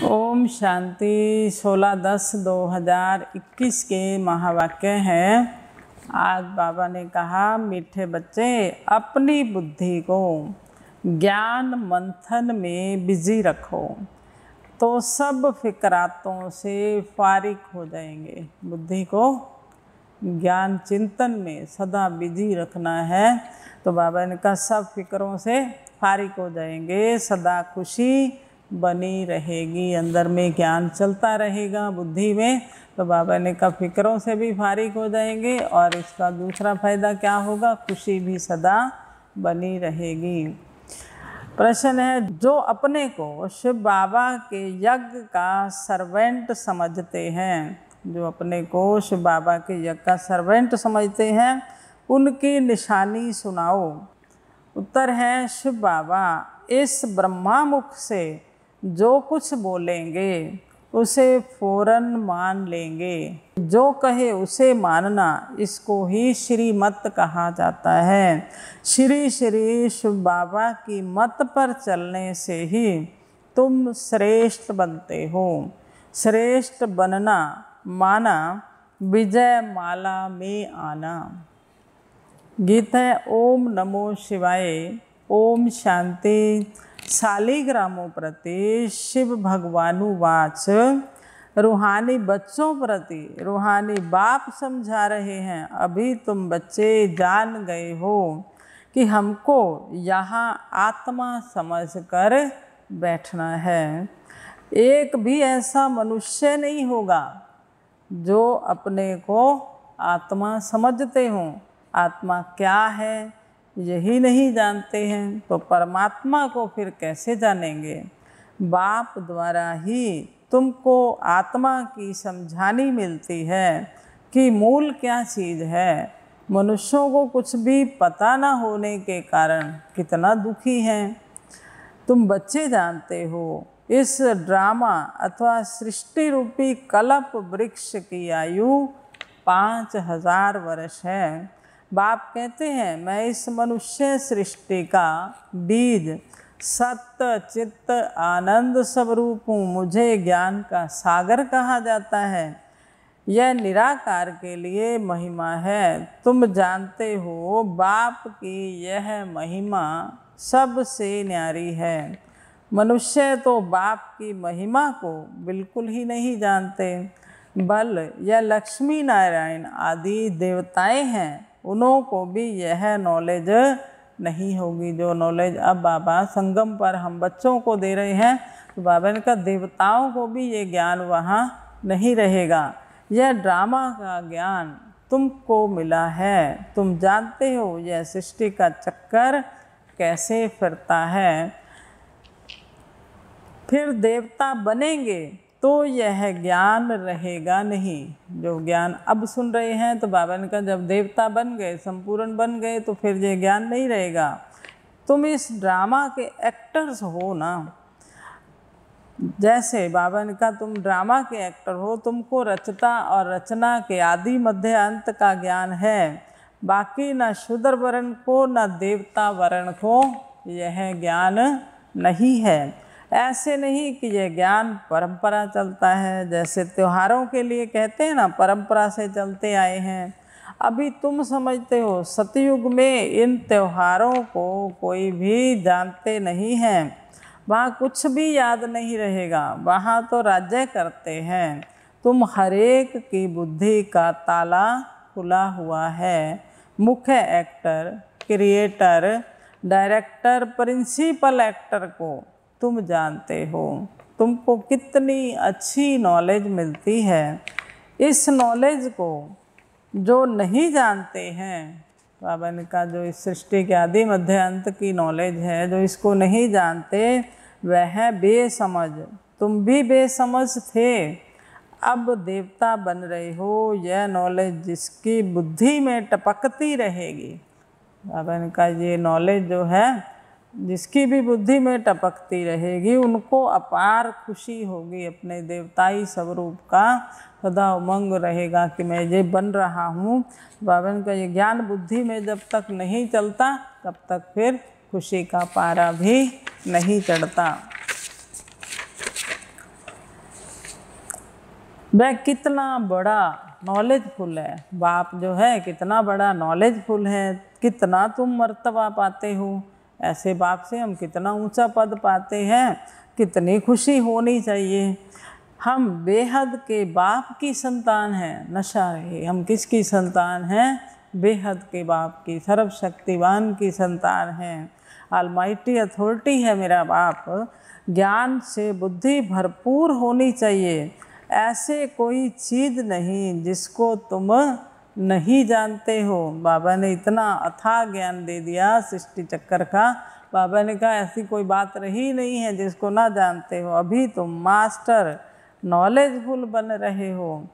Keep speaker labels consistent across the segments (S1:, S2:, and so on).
S1: ओम शांति। 16/10/2021 के महावाक्य हैं। आज बाबा ने कहा, मीठे बच्चे अपनी बुद्धि को ज्ञान मंथन में बिजी रखो तो सब फिक्रातों से फारिग हो जाएंगे। बुद्धि को ज्ञान चिंतन में सदा बिजी रखना है तो बाबा ने कहा सब फिक्रों से फारिग हो जाएंगे, सदा खुशी बनी रहेगी, अंदर में ज्ञान चलता रहेगा बुद्धि में। तो बाबा ने कहा फिक्रों से भी फारिग हो जाएंगे और इसका दूसरा फायदा क्या होगा, खुशी भी सदा बनी रहेगी। प्रश्न है, जो अपने को शिव बाबा के यज्ञ का सर्वेंट समझते हैं, जो अपने को शिव बाबा के यज्ञ का सर्वेंट समझते हैं, उनकी निशानी सुनाओ। उत्तर है, शिव बाबा इस ब्रह्मा मुख से जो कुछ बोलेंगे उसे फौरन मान लेंगे। जो कहे उसे मानना, इसको ही श्रीमत कहा जाता है। श्री श्री शिव बाबा की मत पर चलने से ही तुम श्रेष्ठ बनते हो। श्रेष्ठ बनना माना विजय माला में आना। गीत है ओम नमो शिवाय। ओम शांति। शालिग्रामों प्रति शिव भगवानुवाच। रूहानी बच्चों प्रति रूहानी बाप समझा रहे हैं, अभी तुम बच्चे जान गए हो कि हमको यहाँ आत्मा समझकर बैठना है। एक भी ऐसा मनुष्य नहीं होगा जो अपने को आत्मा समझते हों। आत्मा क्या है यही नहीं जानते हैं तो परमात्मा को फिर कैसे जानेंगे। बाप द्वारा ही तुमको आत्मा की समझानी मिलती है कि मूल क्या चीज़ है। मनुष्यों को कुछ भी पता ना होने के कारण कितना दुखी हैं। तुम बच्चे जानते हो इस ड्रामा अथवा सृष्टि रूपी कल्प वृक्ष की आयु 5000 वर्ष है। बाप कहते हैं, मैं इस मनुष्य सृष्टि का बीज सत्य चित्त आनंद स्वरूप हूँ। मुझे ज्ञान का सागर कहा जाता है। यह निराकार के लिए महिमा है। तुम जानते हो बाप की यह महिमा सबसे न्यारी है। मनुष्य तो बाप की महिमा को बिल्कुल ही नहीं जानते। बल यह लक्ष्मी नारायण आदि देवताएं हैं, उन्हों को भी यह नॉलेज नहीं होगी जो नॉलेज अब बाबा संगम पर हम बच्चों को दे रहे हैं। तो बाबा ने कहा देवताओं को भी ये ज्ञान वहाँ नहीं रहेगा। यह ड्रामा का ज्ञान तुमको मिला है। तुम जानते हो यह सृष्टि का चक्कर कैसे फिरता है। फिर देवता बनेंगे तो यह ज्ञान रहेगा नहीं। जो ज्ञान अब सुन रहे हैं तो बाबा ने कहा जब देवता बन गए, संपूर्ण बन गए, तो फिर ये ज्ञान नहीं रहेगा। तुम इस ड्रामा के एक्टर्स हो ना। जैसे बाबा ने कहा तुम ड्रामा के एक्टर हो, तुमको रचता और रचना के आदि मध्य अंत का ज्ञान है। बाकी न शूद्र वर्ण को न देवता वर्ण को यह ज्ञान नहीं है। ऐसे नहीं कि यह ज्ञान परंपरा चलता है। जैसे त्योहारों के लिए कहते हैं ना, परंपरा से चलते आए हैं। अभी तुम समझते हो सतयुग में इन त्योहारों को कोई भी जानते नहीं हैं। वहाँ कुछ भी याद नहीं रहेगा, वहाँ तो राज्य करते हैं। तुम हरेक की बुद्धि का ताला खुला हुआ है। मुख्य actor, creator, director, principal actor को तुम जानते हो। तुमको कितनी अच्छी नॉलेज मिलती है। इस नॉलेज को जो नहीं जानते हैं, बाबा ने कहा जो इस सृष्टि के आदि मध्य अंत की नॉलेज है, जो इसको नहीं जानते वह बेसमझ। तुम भी बेसमझ थे, अब देवता बन रहे हो। यह नॉलेज जिसकी बुद्धि में टपकती रहेगी, बाबा ने कहा ये नॉलेज जो है जिसकी भी बुद्धि में टपकती रहेगी, उनको अपार खुशी होगी अपने देवताई स्वरूप का। सदा उमंग रहेगा कि मैं ये बन रहा हूँ। बाबा का ये ज्ञान बुद्धि में जब तक नहीं चलता तब तक फिर खुशी का पारा भी नहीं चढ़ता। वह कितना बड़ा नॉलेजफुल है, बाप जो है कितना बड़ा नॉलेजफुल है, कितना तुम मर्तबा पाते हो, ऐसे बाप से हम कितना ऊंचा पद पाते हैं, कितनी खुशी होनी चाहिए। हम बेहद के बाप की संतान हैं, नशा रहे, हम किसकी संतान हैं? बेहद के बाप की, सर्वशक्तिवान की संतान हैं। ऑलमाइटी अथॉरिटी है मेरा बाप। ज्ञान से बुद्धि भरपूर होनी चाहिए। ऐसे कोई चीज़ नहीं जिसको तुम नहीं जानते हो। बाबा ने इतना अथाह ज्ञान दे दिया सृष्टि चक्कर का। बाबा ने कहा ऐसी कोई बात रही नहीं है जिसको ना जानते हो। अभी तुम मास्टर नॉलेजफुल बन रहे हो।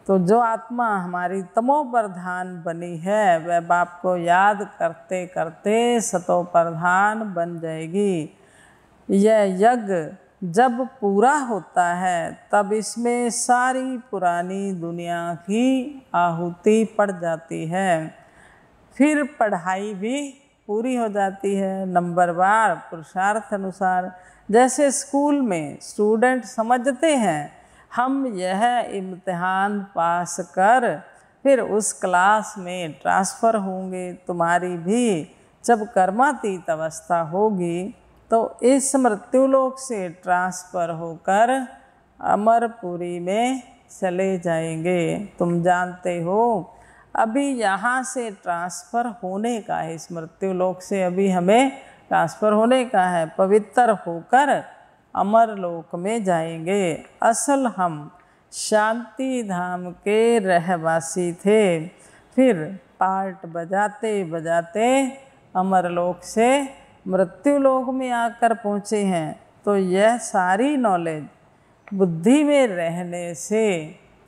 S1: तो जो आत्मा हमारी तमो प्रधान बनी है वह बाप को याद करते करते सतो प्रधान बन जाएगी। यह यज्ञ जब पूरा होता है तब इसमें सारी पुरानी दुनिया की आहुति पड़ जाती है। फिर पढ़ाई भी पूरी हो जाती है नंबरवार पुरुषार्थ अनुसार। जैसे स्कूल में स्टूडेंट समझते हैं हम यह इम्तिहान पास कर फिर उस क्लास में ट्रांसफ़र होंगे, तुम्हारी भी जब कर्मातीत अवस्था होगी तो इस मृत्युलोक से ट्रांसफ़र होकर अमरपुरी में चले जाएंगे। तुम जानते हो अभी यहाँ से ट्रांसफ़र होने का है, इस मृत्युलोक से अभी हमें ट्रांसफ़र होने का है, पवित्र होकर अमरलोक में जाएंगे। असल हम शांति धाम के रहवासी थे, फिर पार्ट बजाते बजाते अमरलोक से मृत्युलोक में आकर पहुँचे हैं। तो यह सारी नॉलेज बुद्धि में रहने से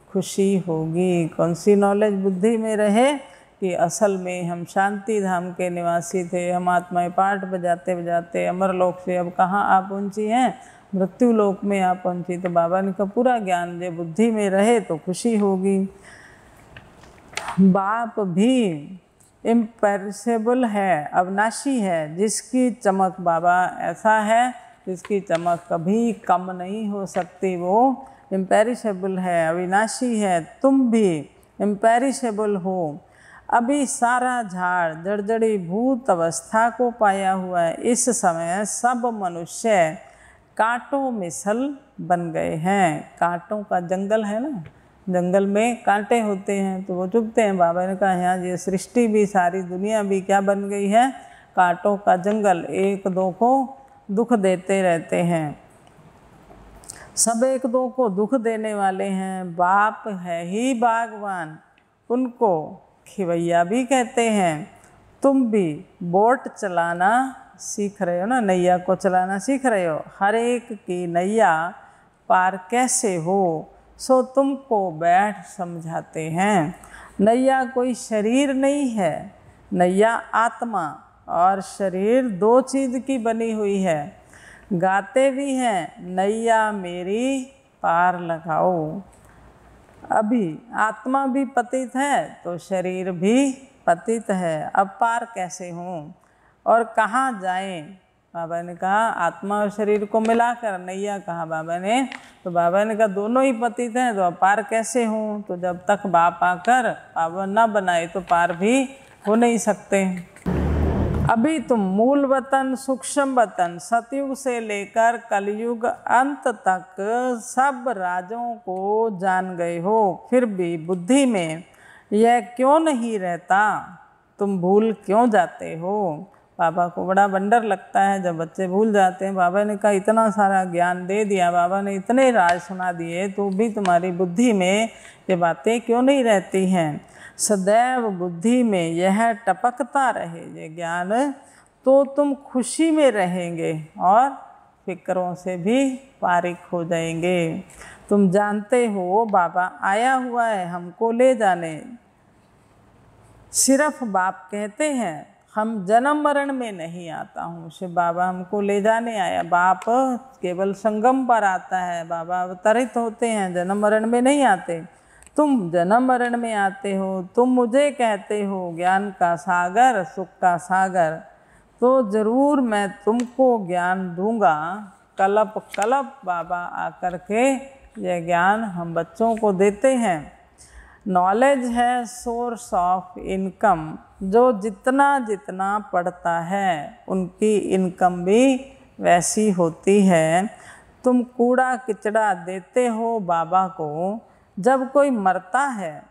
S1: खुशी होगी। कौन सी नॉलेज बुद्धि में रहे कि असल में हम शांति धाम के निवासी थे, हम आत्माएं पाठ बजाते बजाते अमरलोक से अब कहाँ आ पहुँची हैं? मृत्युलोक में आ पहुँची। तो बाबा ने कहा पूरा ज्ञान जो बुद्धि में रहे तो खुशी होगी। बाप भी इम्पेरिसेबल है, अविनाशी है, जिसकी चमक बाबा ऐसा है जिसकी चमक कभी कम नहीं हो सकती। वो इम्पेरिसेबल है, अविनाशी है। तुम भी इम्पेरिसेबल हो। अभी सारा झाड़ जड़जड़ी भूत अवस्था को पाया हुआ है। इस समय सब मनुष्य कांटों में सल बन गए हैं। कांटों का जंगल है ना, जंगल में कांटे होते हैं तो वो चुभते हैं। बाबा ने कहा यहाँ ये सृष्टि भी सारी दुनिया भी क्या बन गई है? कांटों का जंगल। एक दो को दुख देते रहते हैं, सब एक दो को दुख देने वाले हैं। बाप है ही बागवान, उनको खिवैया भी कहते हैं। तुम भी बोट चलाना सीख रहे हो ना, नैया को चलाना सीख रहे हो। हर एक की नैया पार कैसे हो सो तुमको बैठ समझाते हैं। नैया कोई शरीर नहीं है, नैया आत्मा और शरीर दो चीज़ की बनी हुई है। गाते भी हैं नैया मेरी पार लगाओ। अभी आत्मा भी पतित है तो शरीर भी पतित है। अब पार कैसे हों और कहाँ जाएं? बाबा ने कहा आत्मा और शरीर को मिलाकर नैया कहा बाबा ने। तो बाबा ने कहा दोनों ही पतित हैं तो अब पार कैसे हों? तो जब तक बाप आकर पावन ना बनाए तो पार भी हो नहीं सकते। अभी तुम मूल वतन सूक्ष्म वतन सतयुग से लेकर कलयुग अंत तक सब राजों को जान गए हो, फिर भी बुद्धि में यह क्यों नहीं रहता? तुम भूल क्यों जाते हो? बाबा को बड़ा वंडर लगता है जब बच्चे भूल जाते हैं। बाबा ने कहा इतना सारा ज्ञान दे दिया, बाबा ने इतने राज सुना दिए, तो भी तुम्हारी बुद्धि में ये बातें क्यों नहीं रहती हैं? सदैव बुद्धि में यह टपकता रहे ये ज्ञान, तो तुम खुशी में रहेंगे और फिक्रों से भी फारिग हो जाएंगे। तुम जानते हो बाबा आया हुआ है हमको ले जाने। सिर्फ बाप कहते हैं हम जन्म मरण में नहीं आता हूँ, सिर्फ बाबा हमको ले जाने आया। बाप केवल संगम पर आता है, बाबा अवतरित होते हैं, जन्म मरण में नहीं आते। तुम जन्म मरण में आते हो। तुम मुझे कहते हो ज्ञान का सागर सुख का सागर, तो ज़रूर मैं तुमको ज्ञान दूंगा। कलप कलप बाबा आकर के यह ज्ञान हम बच्चों को देते हैं। नॉलेज है सोर्स ऑफ इनकम। जो जितना जितना पढ़ता है उनकी इनकम भी वैसी होती है। तुम कूड़ा किचड़ा देते हो बाबा को, जब कोई मरता है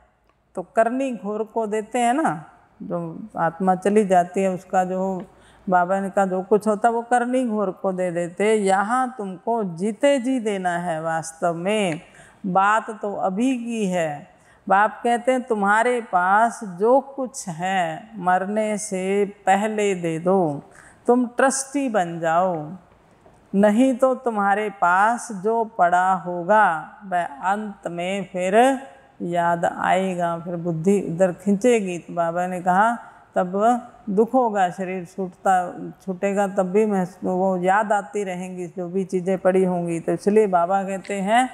S1: तो करनी घोर को देते हैं ना, जो आत्मा चली जाती है उसका जो बाबा ने कहा जो कुछ होता वो करनी घोर को दे देते। यहाँ तुमको जीते जी देना है। वास्तव में बात तो अभी की है। बाप कहते हैं तुम्हारे पास जो कुछ है मरने से पहले दे दो, तुम ट्रस्टी बन जाओ, नहीं तो तुम्हारे पास जो पड़ा होगा वह अंत में फिर याद आएगा, फिर बुद्धि इधर खींचेगी। तो बाबा ने कहा तब दुख होगा, शरीर छूटेगा तब भी वो याद आती रहेंगी जो भी चीज़ें पड़ी होंगी। तो इसलिए बाबा कहते हैं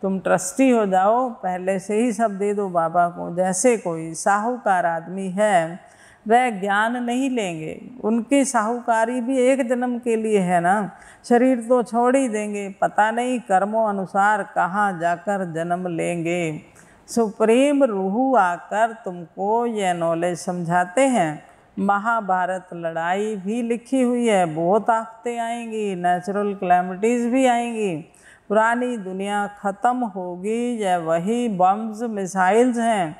S1: तुम ट्रस्टी हो जाओ, पहले से ही सब दे दो बाबा को। जैसे कोई साहूकार आदमी है वह ज्ञान नहीं लेंगे, उनकी साहूकारी भी एक जन्म के लिए है ना, शरीर तो छोड़ ही देंगे, पता नहीं कर्मों अनुसार कहाँ जाकर जन्म लेंगे। सुप्रीम रूह आकर तुमको यह नॉलेज समझाते हैं। महाभारत लड़ाई भी लिखी हुई है, बहुत आफतें आएंगी, नेचुरल कैलेमिटीज़ भी आएंगी, पुरानी दुनिया ख़त्म होगी। यह वही बम्स मिसाइल्स हैं,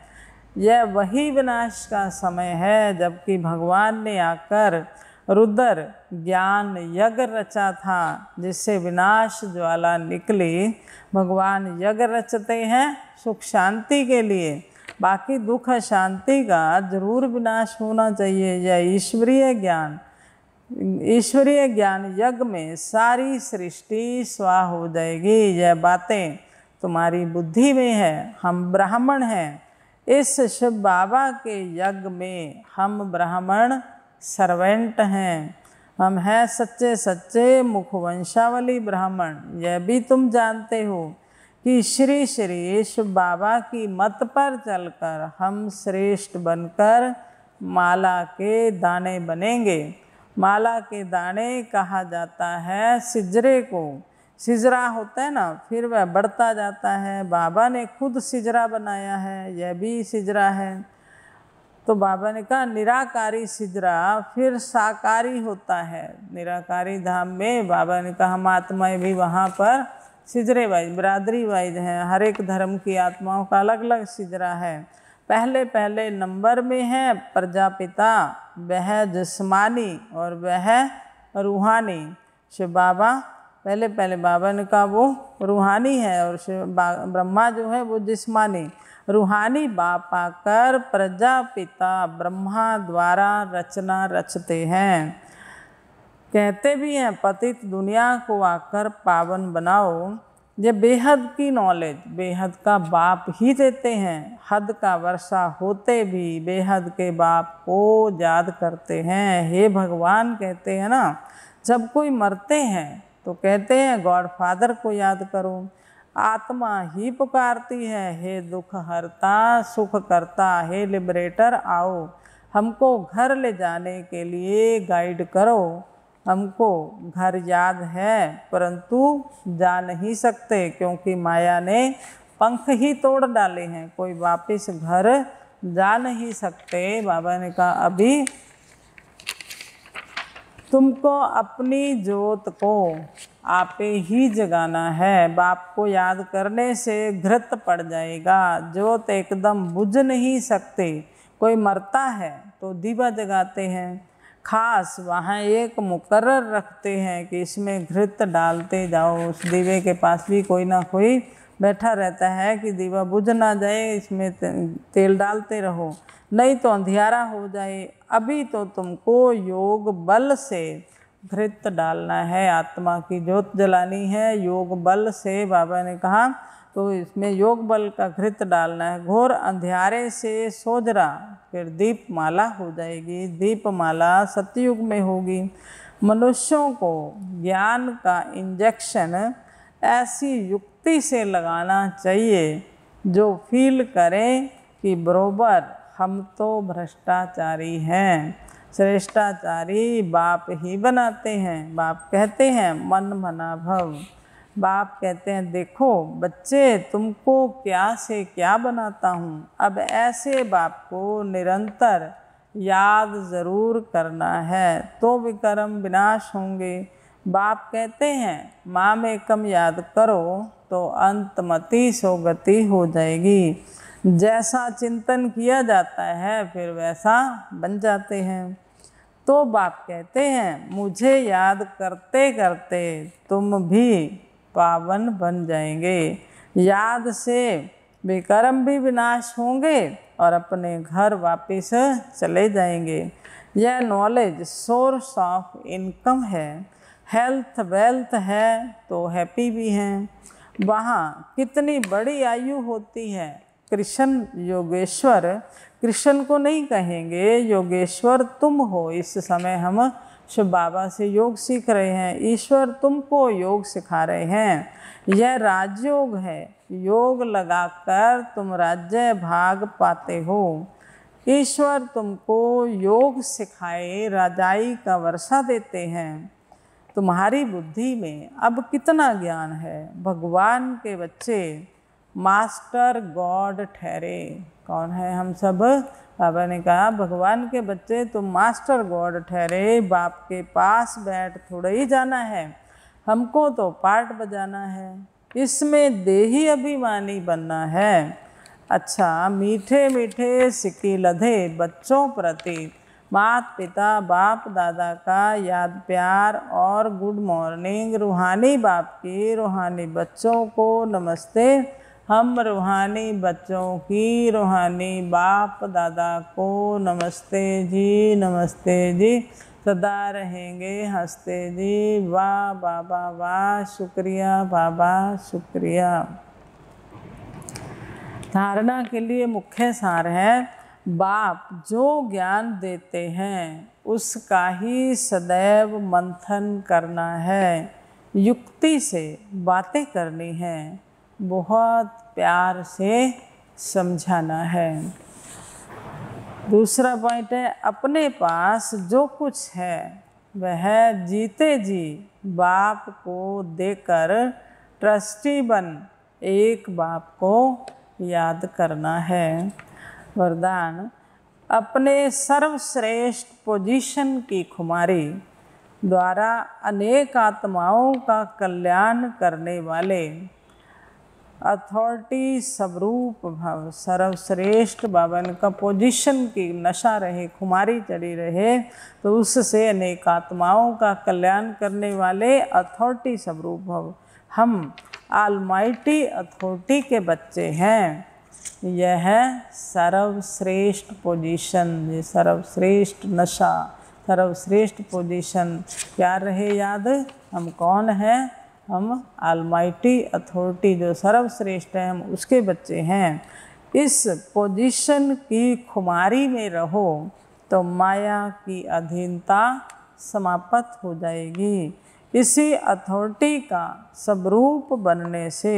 S1: यह वही विनाश का समय है, जबकि भगवान ने आकर रुद्र ज्ञान यज्ञ रचा था जिससे विनाश ज्वाला निकली। भगवान यज्ञ रचते हैं सुख शांति के लिए, बाकी दुख शांति का जरूर विनाश होना चाहिए। यह ईश्वरीय ज्ञान यज्ञ में सारी सृष्टि स्वाह हो जाएगी। यह बातें तुम्हारी बुद्धि में है। हम ब्राह्मण हैं, इस शिव बाबा के यज्ञ में हम ब्राह्मण सर्वेंट हैं। हम हैं सच्चे सच्चे मुखवंशावली ब्राह्मण। यह भी तुम जानते हो कि श्री श्री शिव बाबा की मत पर चलकर हम श्रेष्ठ बनकर माला के दाने बनेंगे। माला के दाने कहा जाता है सिजरे को। सिजरा होता है ना, फिर वह बढ़ता जाता है। बाबा ने खुद सिजरा बनाया है, यह भी सिजरा है। तो बाबा ने कहा निराकारी सिजरा फिर साकारी होता है। निराकारी धाम में बाबा ने कहा हम आत्माएं भी वहाँ पर सिजरे वाइज बिरादरी वाइज हैं। हर एक धर्म की आत्माओं का अलग अलग सिजरा है। पहले नंबर में है प्रजापिता, वह जिस्मानी और वह रूहानी। शिव बाबा पहले बाबा ने कहा वो रूहानी है और ब्रह्मा जो है वो जिस्मानी। रूहानी बाप आकर प्रजापिता ब्रह्मा द्वारा रचना रचते हैं। कहते भी हैं पतित दुनिया को आकर पावन बनाओ। ये बेहद की नॉलेज बेहद का बाप ही देते हैं। हद का वर्षा होते भी बेहद के बाप को याद करते हैं। हे भगवान कहते हैं ना, जब कोई मरते हैं तो कहते हैं गॉड फादर को याद करो। आत्मा ही पुकारती है, हे दुख हरता सुख करता, हे लिबरेटर आओ हमको घर ले जाने के लिए गाइड करो। हमको घर याद है परंतु जा नहीं सकते क्योंकि माया ने पंख ही तोड़ डाले हैं, कोई वापस घर जा नहीं सकते। बाबा ने कहा अभी तुमको अपनी ज्योत को आपे ही जगाना है। बाप को याद करने से घृत पड़ जाएगा। ज्योत एकदम बुझ नहीं सकते। कोई मरता है तो दीवा जगाते हैं, खास वहाँ एक मुकर्रर रखते हैं कि इसमें घृत डालते जाओ। उस दीवे के पास भी कोई ना कोई बैठा रहता है कि दीवा बुझ ना जाए, इसमें तेल डालते रहो नहीं तो अंधियारा हो जाए। अभी तो तुमको योग बल से घृत डालना है, आत्मा की ज्योत जलानी है योग बल से। बाबा ने कहा तो इसमें योग बल का घृत डालना है। घोर अंधियारे से सोजरा फिर दीपमाला हो जाएगी। दीपमाला सतयुग में होगी। मनुष्यों को ज्ञान का इंजेक्शन ऐसी युक्ति से लगाना चाहिए जो फील करें कि बरोबर हम तो भ्रष्टाचारी हैं। श्रेष्ठाचारी बाप ही बनाते हैं। बाप कहते हैं मन मना भव, बाप कहते हैं देखो बच्चे, तुमको क्या से क्या बनाता हूँ। अब ऐसे बाप को निरंतर याद ज़रूर करना है तो विकर्म विनाश होंगे। बाप कहते हैं माम एकम याद करो तो अंतमति सो गति हो जाएगी। जैसा चिंतन किया जाता है फिर वैसा बन जाते हैं। तो बाप कहते हैं मुझे याद करते करते तुम भी पावन बन जाएंगे। याद से विकर्म भी विनाश होंगे और अपने घर वापस चले जाएंगे। यह नॉलेज सोर्स ऑफ इनकम है। हेल्थ वेल्थ है तो हैप्पी भी हैं। वहाँ कितनी बड़ी आयु होती है। कृष्ण योगेश्वर, कृष्ण को नहीं कहेंगे योगेश्वर तुम हो। इस समय हम शिव बाबा से योग सीख रहे हैं। ईश्वर तुमको योग सिखा रहे हैं। यह राजयोग है। योग लगाकर तुम राज्य भाग पाते हो। ईश्वर तुमको योग सिखाए राजाई का वर्षा देते हैं। तुम्हारी बुद्धि में अब कितना ज्ञान है। भगवान के बच्चे मास्टर गॉड ठहरे। कौन है हम सब? बाबा ने कहा भगवान के बच्चे तुम मास्टर गॉड ठहरे। बाप के पास बैठ थोड़ा ही जाना है, हमको तो पार्ट बजाना है, इसमें देही अभिमानी बनना है। अच्छा, मीठे मीठे सिक्की लधे बच्चों प्रति माता पिता बाप दादा का याद प्यार और गुड मॉर्निंग। रूहानी बाप की रूहानी बच्चों को नमस्ते। हम रूहानी बच्चों की रूहानी बाप दादा को नमस्ते जी, नमस्ते जी। सदा रहेंगे हंसते जी। वाह बाबा वाह, शुक्रिया बाबा शुक्रिया। धारणा के लिए मुख्य सार है बाप जो ज्ञान देते हैं उसका ही सदैव मंथन करना है। युक्ति से बातें करनी है, बहुत प्यार से समझाना है। दूसरा पॉइंट है अपने पास जो कुछ है वह जीते जी बाप को देकर ट्रस्टी बन एक बाप को याद करना है। वरदान, अपने सर्वश्रेष्ठ पोजीशन की खुमारी द्वारा अनेक आत्माओं का कल्याण करने वाले अथॉरिटी स्वरूप भव। सर्वश्रेष्ठ बाबा का पोजीशन की नशा रहे, खुमारी चढ़ी रहे, तो उससे अनेक आत्माओं का कल्याण करने वाले अथॉरिटी स्वरूप भव। हम ऑलमाइटी अथॉरिटी के बच्चे हैं। यह सर्वश्रेष्ठ पोजीशन, ये सर्वश्रेष्ठ नशा, सर्वश्रेष्ठ पोजीशन क्या रहे याद। हम कौन हैं? हम ऑलमाइटी अथॉरिटी जो सर्वश्रेष्ठ है, हम उसके बच्चे हैं। इस पोजीशन की खुमारी में रहो तो माया की अधीनता समाप्त हो जाएगी। इसी अथॉरिटी का स्वरूप बनने से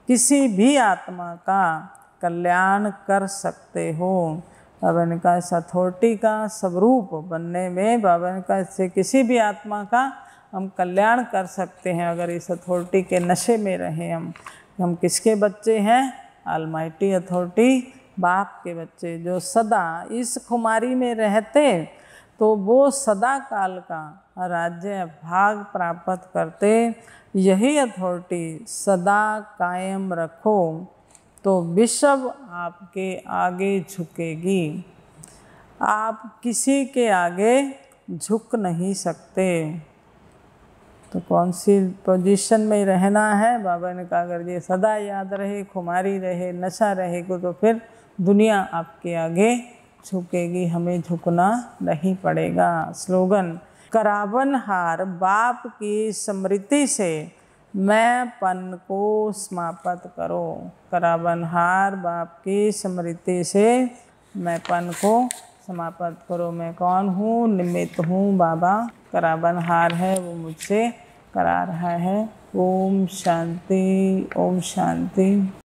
S1: किसी भी आत्मा का कल्याण कर सकते हो। बाबा ने कहा इस अथॉरिटी का स्वरूप बनने में बाबा ने कहा इससे किसी भी आत्मा का हम कल्याण कर सकते हैं अगर इस अथॉरिटी के नशे में रहें। हम किसके बच्चे हैं? ऑलमाइटी अथॉरिटी बाप के बच्चे जो सदा इस खुमारी में रहते तो वो सदा काल का राज्य भाग प्राप्त करते। यही अथॉरिटी सदा कायम रखो तो विश्व आपके आगे झुकेगी। आप किसी के आगे झुक नहीं सकते। तो कौन सी पोजीशन में रहना है? बाबा ने कहा अगर ये सदा याद रहे, खुमारी रहे, नशा रहेगा तो फिर दुनिया आपके आगे झुकेगी, हमें झुकना नहीं पड़ेगा। स्लोगन, करावन हार बाप की स्मृति से मैं पन को समाप्त करो। करावन हार बाप की स्मृति से मैं पन को समाप्त करो। मैं कौन हूँ? निमित्त हूँ। बाबा करावन हार है वो मुझसे करा रहा है। ओम शांति, ओम शांति।